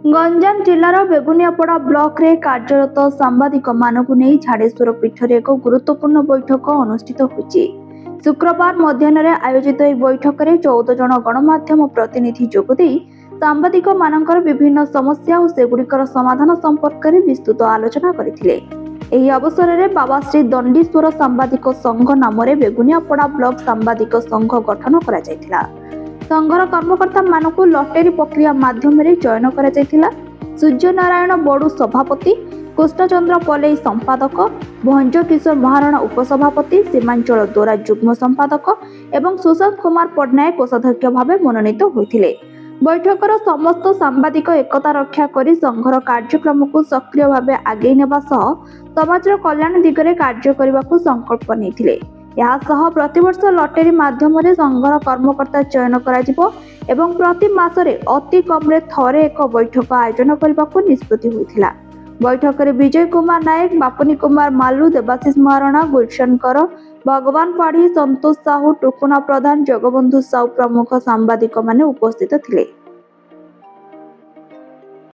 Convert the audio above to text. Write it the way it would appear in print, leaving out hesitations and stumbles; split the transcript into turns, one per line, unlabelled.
Ganjam जिलार Beguniapada block रे कार्यरत सांबादिक मानकु नहीं झाड़ेश्वर पीठरे एक गुरुत्वपूर्ण बैठक अनुष्ठित होईछि। शुक्रवार मध्याह्न आयोजित यह बैठक में 14 जन गणमाध्यम प्रतिनिधि जोगदे सांबादिक मानकर विभिन्न समस्या और सेगुड़िकर समाधान संपर्क में विस्तृत आलोचना करथिले। एही अवसर में बाबा श्री दंडीश्वर सांबादिक संघ नाम बेगुनियापड़ा ब्लॉक सांबादिक संघ गठन करा जायथिला। संघर कर्मकर्ता मानकु लटेरी प्रक्रिया माध्यम चयन करा जायथिला। सूर्य नारायण बड़ू सभापति, कृष्णचंद्र पलेई संपादक, भंज किशोर महाराणा उपसभापति, सीमांचल दोरा जुग्म संपादक एवं सुशांत कुमार पट्टनायक कोषाध्यक्ष भाव मनोनीत होइथिले। बैठकर समस्त सांबादिक एकता रक्षा करी संघर कार्यक्रम को सक्रिय भाव आगे नेबा सह समाजर कल्याण दिगरे कार्य करबाकू संकल्प नेथिले। यासह प्रतिवर्ष लटेरी माध्यम संघर कर्मकर्ता चयन कराजिबो एवं प्रति मासरे अति कम थरे एक बैठक आयोजन करबाकू निष्पत्ति होइथिला। बैठक में विजय कुमार नायक, बापनी कुमार मालू, देवाशीष महाराणा, गुलशन कर, भगवान पाढ़ी, संतोष साहू, टुकुना प्रधान, जगबंधु साहू प्रमुख सांबादिक माने उपस्थित थिले।